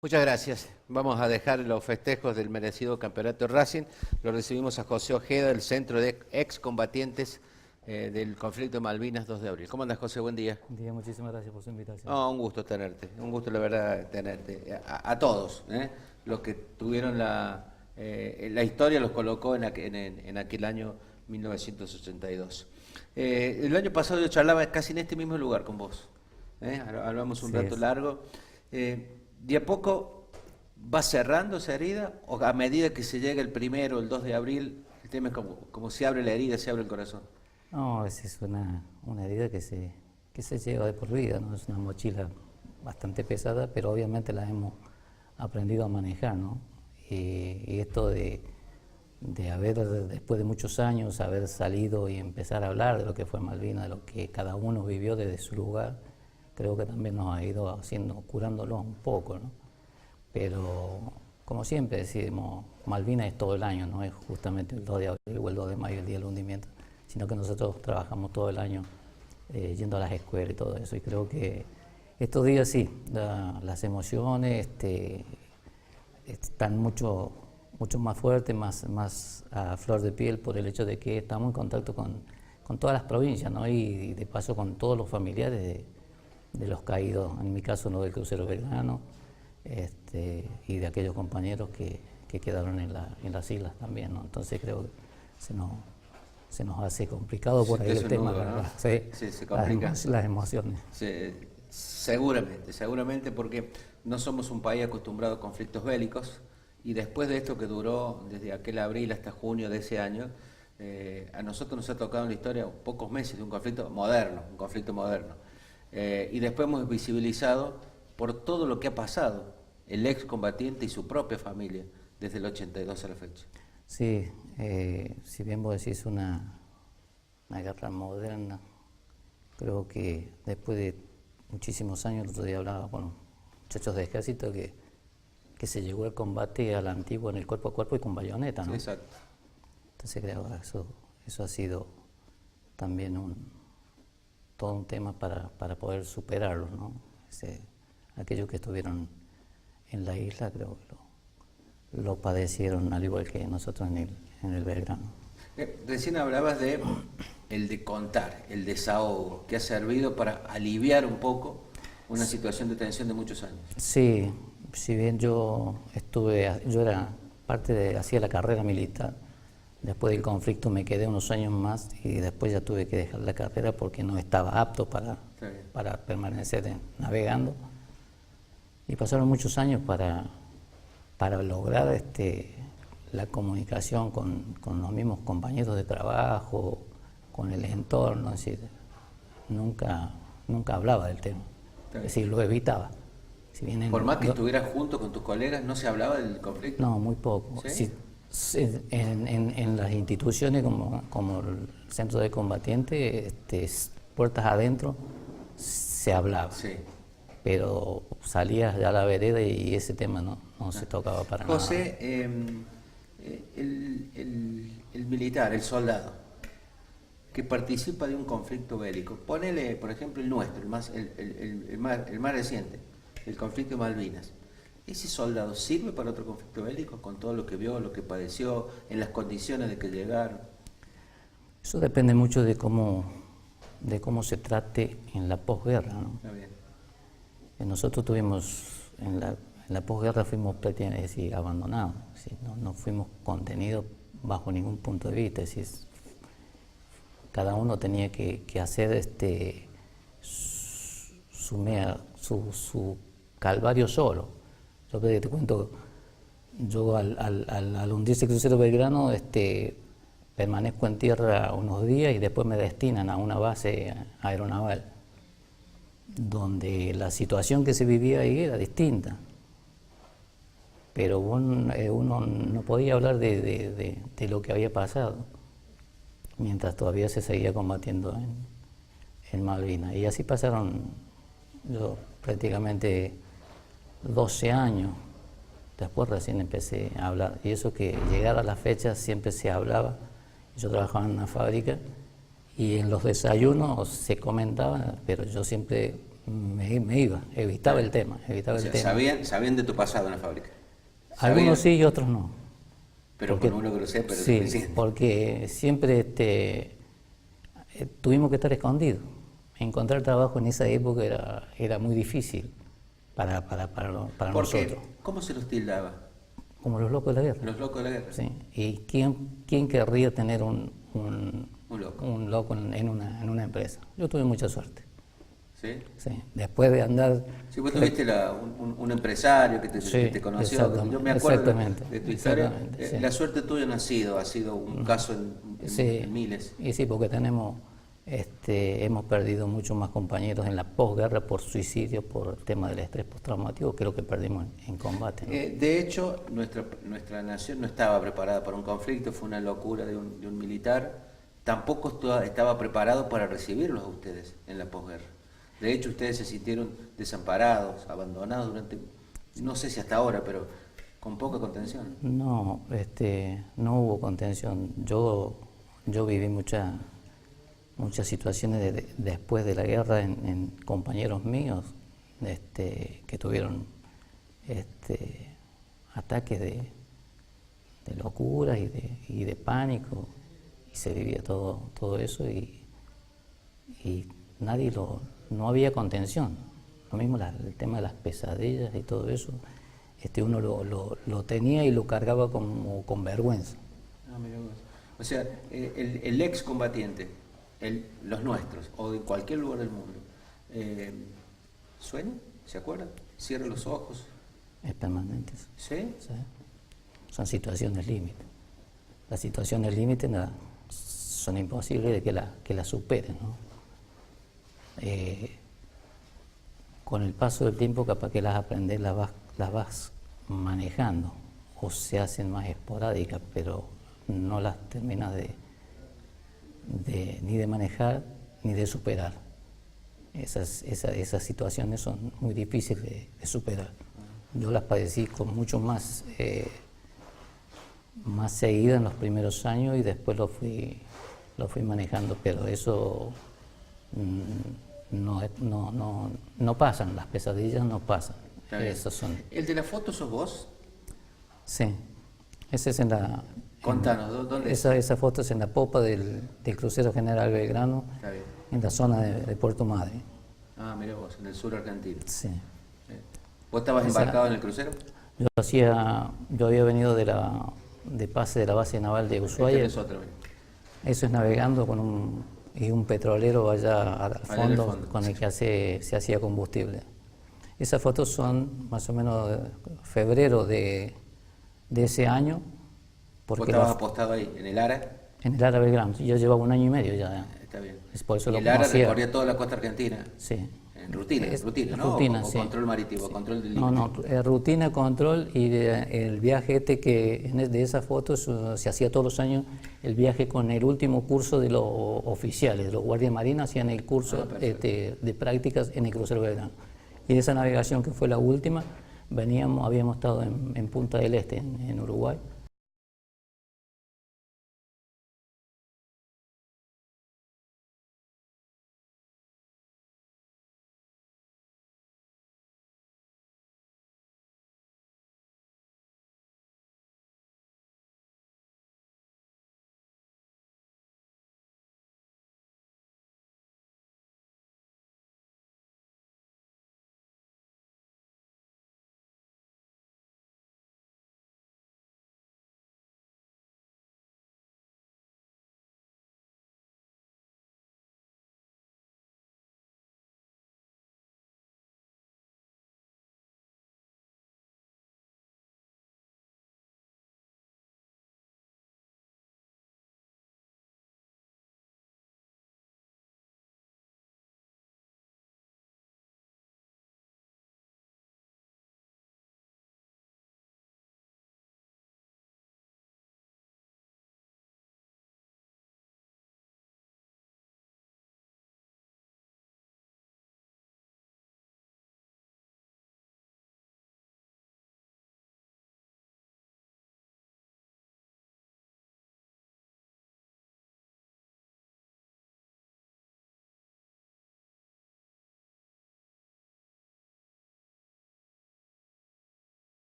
Muchas gracias. Vamos a dejar los festejos del merecido campeonato Racing. Lo recibimos a José Ojeda, del Centro de Excombatientes del conflicto de Malvinas 2 de abril. ¿Cómo andas, José? Buen día. Buen día, muchísimas gracias por su invitación. Oh, un gusto tenerte, un gusto la verdad tenerte. A todos, los que tuvieron la historia los colocó en aquel año 1982. El año pasado yo charlaba casi en este mismo lugar con vos. Hablamos un Así rato es. largo. ¿De a poco va cerrando esa herida o a medida que se llega el primero, el 2 de abril, el tema es como se abre la herida, se abre el corazón? No, esa es una herida que se lleva de por vida, ¿no? Es una mochila bastante pesada, pero obviamente la hemos aprendido a manejar, ¿no? Y esto de haber, después de muchos años, haber salido y empezar a hablar de lo que fue Malvinas, de lo que cada uno vivió desde su lugar, creo que también nos ha ido curándolo un poco, ¿no? Pero, como siempre decimos, Malvinas es todo el año, no es justamente el 2 de abril o el 2 de mayo, el día del hundimiento, sino que nosotros trabajamos todo el año yendo a las escuelas y todo eso. Y creo que estos días sí, las emociones están mucho más fuertes, más a flor de piel por el hecho de que estamos en contacto con todas las provincias, ¿no? Y de paso con todos los familiares de los caídos, en mi caso no del crucero Belgrano, y de aquellos compañeros que quedaron en las islas también, ¿no? Entonces creo que se nos hace complicado por ahí el tema, Nudo, ¿no? ¿verdad? Sí, Sí, se complica. las emociones. Seguramente, porque no somos un país acostumbrado a conflictos bélicos y después de esto que duró desde aquel abril hasta junio de ese año, a nosotros nos ha tocado en la historia pocos meses de un conflicto moderno. Y después hemos visibilizado por todo lo que ha pasado el excombatiente y su propia familia desde el 82 a la fecha. Sí, si bien vos decís una guerra moderna, creo que después de muchísimos años, el otro día hablaba con muchachos de ejército que se llegó el combate a la antigua en el cuerpo a cuerpo y con bayoneta, ¿no? Sí, exacto. Entonces creo que eso ha sido también todo un tema para poder superarlo, ¿no? Aquellos que estuvieron en la isla creo que lo padecieron al igual que nosotros en el Belgrano. Recién hablabas de el de contar, el desahogo, que ha servido para aliviar un poco una situación de tensión de muchos años. Sí, si bien yo era hacía la carrera militar, después del conflicto me quedé unos años más y después ya tuve que dejar la carrera porque no estaba apto para permanecer navegando. Y pasaron muchos años para lograr la comunicación con los mismos compañeros de trabajo, con el entorno, es decir, nunca hablaba del tema, es decir, lo evitaba. Si bien Por más que estuvieras junto con tus colegas, ¿no se hablaba del conflicto? No, muy poco. ¿Sí? En las instituciones como el Centro de Combatientes, puertas adentro, se hablaba. Sí. Pero salías ya a la vereda y ese tema no se tocaba para nada. José, el militar, el soldado, que participa de un conflicto bélico, ponele, por ejemplo, el nuestro, el más reciente, el conflicto de Malvinas. ¿Ese soldado sirve para otro conflicto bélico con todo lo que vio, lo que padeció, en las condiciones de que llegaron? Eso depende mucho de cómo se trate en la posguerra, ¿no? Está bien. Nosotros tuvimos, en la posguerra fuimos prácticamente abandonados, ¿sí? No fuimos contenidos bajo ningún punto de vista, es decir, cada uno tenía que hacer su calvario solo. Yo te cuento, yo al hundirse el crucero Belgrano, permanezco en tierra unos días y después me destinan a una base aeronaval, donde la situación que se vivía ahí era distinta. Pero uno no podía hablar de lo que había pasado, mientras todavía se seguía combatiendo en Malvinas. Y así pasaron prácticamente 12 años, después recién empecé a hablar. Y eso que llegara a la fecha siempre se hablaba. Yo trabajaba en una fábrica y en los desayunos se comentaba, pero yo siempre me iba, evitaba el tema, evitaba O sea, el tema. sabían de tu pasado en la fábrica. Algunos sí y otros no. Pero Porque, con uno que lo sepa, pero sí, suficiente. porque siempre tuvimos que estar escondidos. Encontrar trabajo en esa época era muy difícil para ¿Por qué? nosotros. ¿Cómo se los tildaba? Como los locos de la guerra. Los locos de la guerra. Sí. ¿Y quién querría tener un loco en una empresa? Yo tuve mucha suerte. ¿Sí? Sí. Después de andar... Si vos tuviste un empresario que te conoció, yo me acuerdo de tu historia, sí. la suerte tuya no ha sido un caso en miles. Y sí, porque hemos perdido muchos más compañeros en la posguerra por suicidio, por el tema del estrés postraumático, que lo que perdimos en combate, ¿no? De hecho, nuestra nación no estaba preparada para un conflicto, fue una locura de un militar, tampoco estaba preparado para recibirlos a ustedes en la posguerra. De hecho, ustedes se sintieron desamparados, abandonados durante, no sé si hasta ahora, pero con poca contención. No, no hubo contención. Yo viví muchas situaciones después de la guerra en compañeros míos que tuvieron ataques de locura y de pánico, y se vivía todo eso y no había contención. Lo mismo el tema de las pesadillas y todo eso, uno lo tenía y lo cargaba como con vergüenza. Ah, mira vos. O sea, el excombatiente, los nuestros, o de cualquier lugar del mundo, ¿sueña? ¿Se acuerda? ¿Cierra los ojos? Es permanente. ¿Sí? Sí. Son situaciones límite. Las situaciones límite son imposibles de que las superen, ¿no? Con el paso del tiempo capaz que las aprendes, las vas manejando o se hacen más esporádicas, pero no las terminas ni de manejar ni de superar. Esas situaciones son muy difíciles de superar. Yo las padecí con mucho más seguida en los primeros años y después lo fui manejando, pero eso no pasan, las pesadillas no pasan. Esos son. ¿El de la foto sos vos? Sí, ese es en la... Contanos, ¿dónde es? Esa foto es en la popa del crucero General Belgrano, Está bien. en la zona de Puerto Madre. Ah, mira vos, en el sur argentino. Sí. ¿Vos estabas embarcado en el crucero? Yo había venido de pase de la base naval de Ushuaia. Es otro, mira. Eso es navegando con un petrolero allá al fondo, con el que se hacía combustible. Esas fotos son más o menos de febrero de ese año. ¿Vos estabas apostado ahí, en el ARA? En el ARA Belgrano. Yo llevaba 1 año y medio ya. Está bien. Es por eso ¿Y lo el ARA conocía. recorría toda la costa argentina? Sí. En rutina, ¿no? Rutina, o sí. control marítimo, Sí. control del límite. No, rutina, control y el viaje de esas fotos se hacía todos los años, el viaje con el último curso de los oficiales, de los guardias marinas hacían el curso de prácticas en el crucero Belgrano. Y de esa navegación que fue la última, habíamos estado en Punta del Este, en Uruguay,